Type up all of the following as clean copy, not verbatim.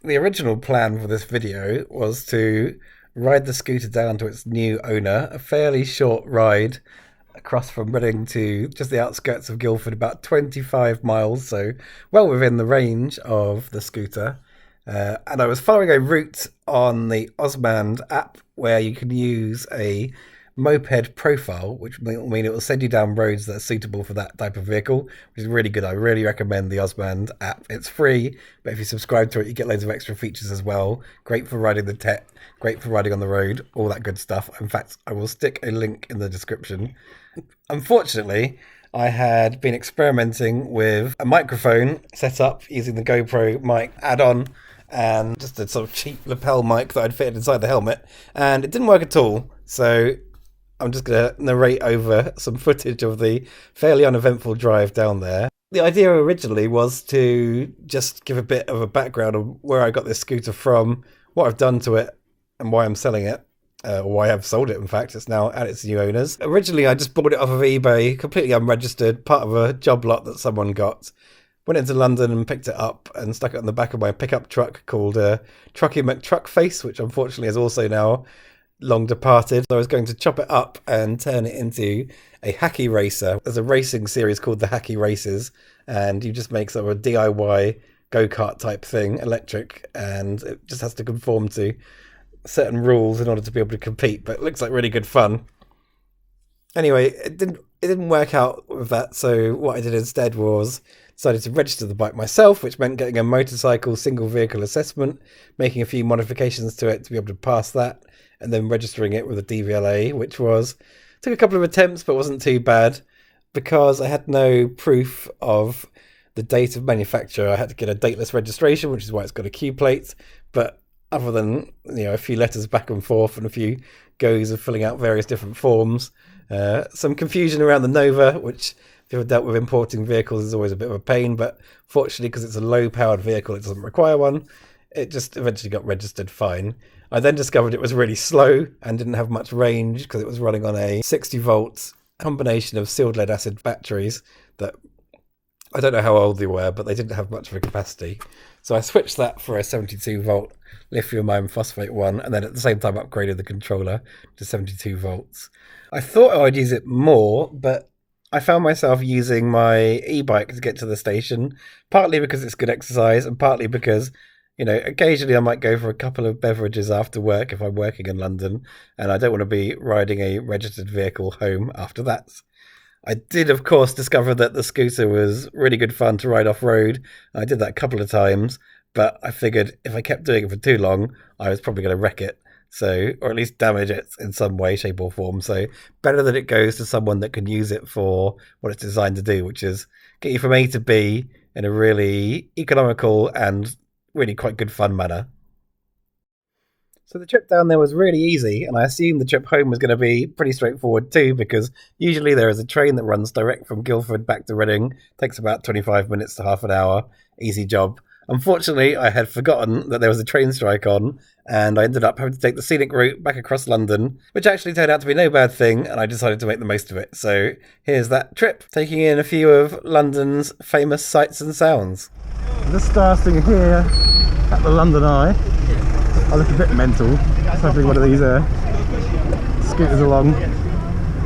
The original plan for this video was to ride the scooter down to its new owner, a fairly short ride across from Reading to just the outskirts of Guildford, about 25 miles, so well within the range of the scooter. And I was following a route on the Osmand app where you can use a moped profile, which will mean it will send you down roads that are suitable for that type of vehicle, which is really good. I really recommend the Osmand app. It's free, but if you subscribe to it, you get loads of extra features as well. Great for riding the tech, great for riding on the road, all that good stuff. In fact, I will stick a link in the description. Unfortunately, I had been experimenting with a microphone set up using the GoPro mic add-on and just a sort of cheap lapel mic that I'd fitted inside the helmet, and it didn't work at all. So I'm just going to narrate over some footage of the fairly uneventful drive down there. The idea originally was to just give a bit of a background of where I got this scooter from, what I've done to it, and why I'm selling it. Or why I've sold it, in fact. It's now at its new owners. Originally, I just bought it off of eBay, completely unregistered, part of a job lot that someone got. Went into London and picked it up and stuck it on the back of my pickup truck called Trucky McTruckface, which unfortunately is also now long departed. So I was going to chop it up and turn it into a hacky racer. There's a racing series called the Hacky Races, and you just make sort of a DIY go-kart type thing, electric, and it just has to conform to certain rules in order to be able to compete, but it looks like really good fun. Anyway, it didn't work out with that, so what I did instead was decided to register the bike myself, which meant getting a motorcycle single vehicle assessment, making a few modifications to it to be able to pass that, and then registering it with a DVLA, which took a couple of attempts but wasn't too bad. Because I had no proof of the date of manufacture, I had to get a dateless registration, which is why it's got a Q plate, but other than, a few letters back and forth and a few goes of filling out various different forms. Some confusion around the Nova, which if you've ever dealt with importing vehicles is always a bit of a pain, but fortunately because it's a low-powered vehicle, it doesn't require one. It just eventually got registered fine. I then discovered it was really slow and didn't have much range because it was running on a 60-volt combination of sealed lead-acid batteries that I don't know how old they were, but they didn't have much of a capacity. So I switched that for a 72-volt lithium iron phosphate one, and then at the same time upgraded the controller to 72 volts. I thought I'd use it more, but I found myself using my e-bike to get to the station, partly because it's good exercise, and partly because, occasionally I might go for a couple of beverages after work if I'm working in London, and I don't want to be riding a registered vehicle home after that. I did, of course, discover that the scooter was really good fun to ride off-road. I did that a couple of times, but I figured if I kept doing it for too long, I was probably going to wreck it, or at least damage it in some way, shape or form. So better that it goes to someone that can use it for what it's designed to do, which is get you from A to B in a really economical and really quite good fun manner. So the trip down there was really easy, and I assumed the trip home was going to be pretty straightforward too, because usually there is a train that runs direct from Guildford back to Reading. Takes about 25 minutes to half an hour. Easy job. Unfortunately, I had forgotten that there was a train strike on, and I ended up having to take the Scenic route back across London, which actually turned out to be no bad thing, and I decided to make the most of it. So here's that trip, taking in a few of London's famous sights and sounds. Just starting here at the London Eye. I look a bit mental, having one of these scooters along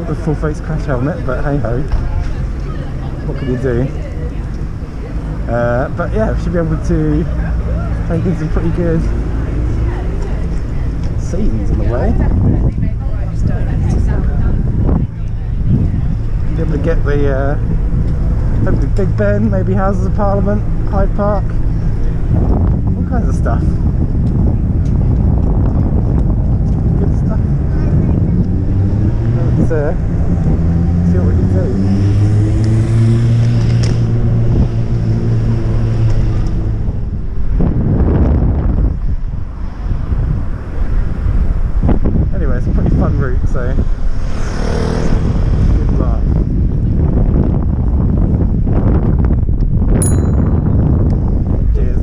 with full face crash helmet, but hey ho, what can you do? But yeah, we should be able to take in some pretty good scenes in a way. Be able to get the Big Ben, maybe Houses of Parliament, Hyde Park, all kinds of stuff. Let's see what we can do. Anyway, it's a pretty fun route, so good luck. Cheers.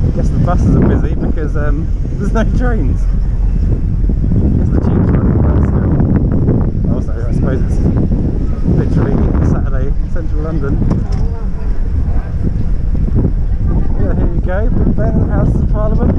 I guess the buses are busy because there's no trains. Also, I suppose it's literally Saturday in central London. go, Big Ben, House of Parliament.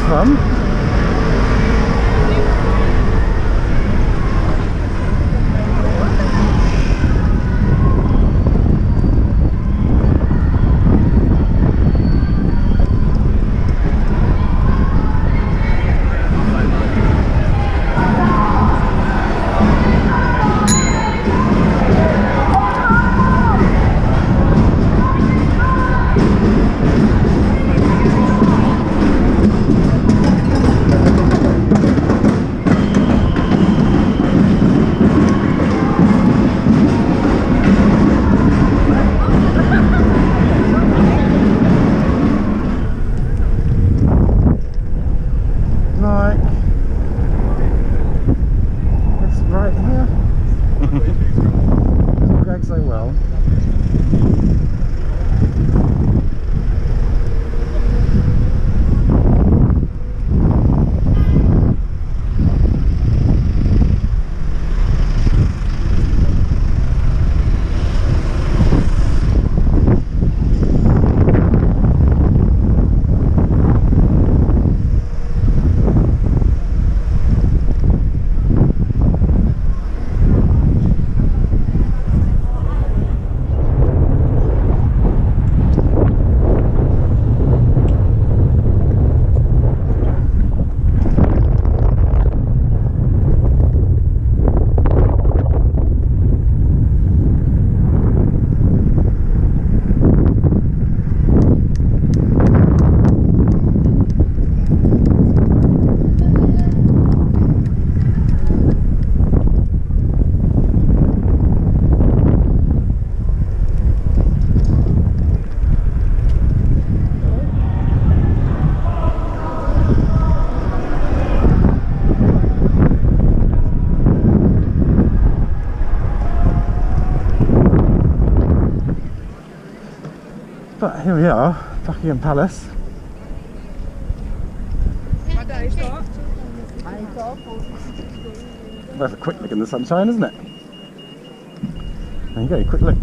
Fun. But here we are, Buckingham Palace. That's a quick look in the sunshine, isn't it? There you go, quick look.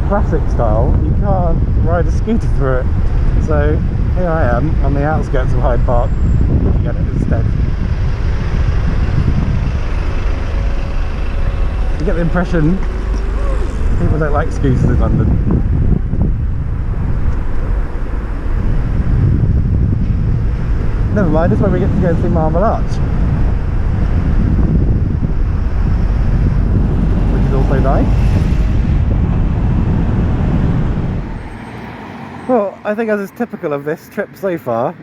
Classic style, you can't ride a scooter through it. So here I am on the outskirts of Hyde Park, looking at it instead. You get the impression people don't like scooters in London. Never mind, it's where we get to go and see Marble Arch, which is also nice. Well, I think as is typical of this trip so far,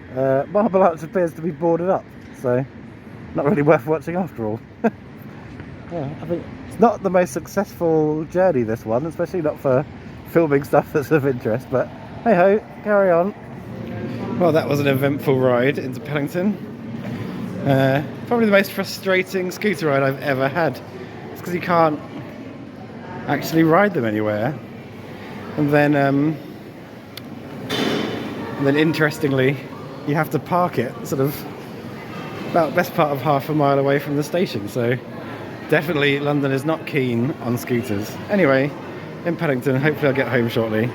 Marble Arch appears to be boarded up, so not really worth watching after all. Yeah, I think it's not the most successful journey, this one, especially not for filming stuff that's of interest, but hey ho, carry on. Well, that was an eventful ride into Pellington. Probably the most frustrating scooter ride I've ever had. It's because you can't actually ride them anywhere. And then interestingly, you have to park it sort of about best part of half a mile away from the station, so definitely London is not keen on scooters. Anyway, in Paddington, hopefully I'll get home shortly.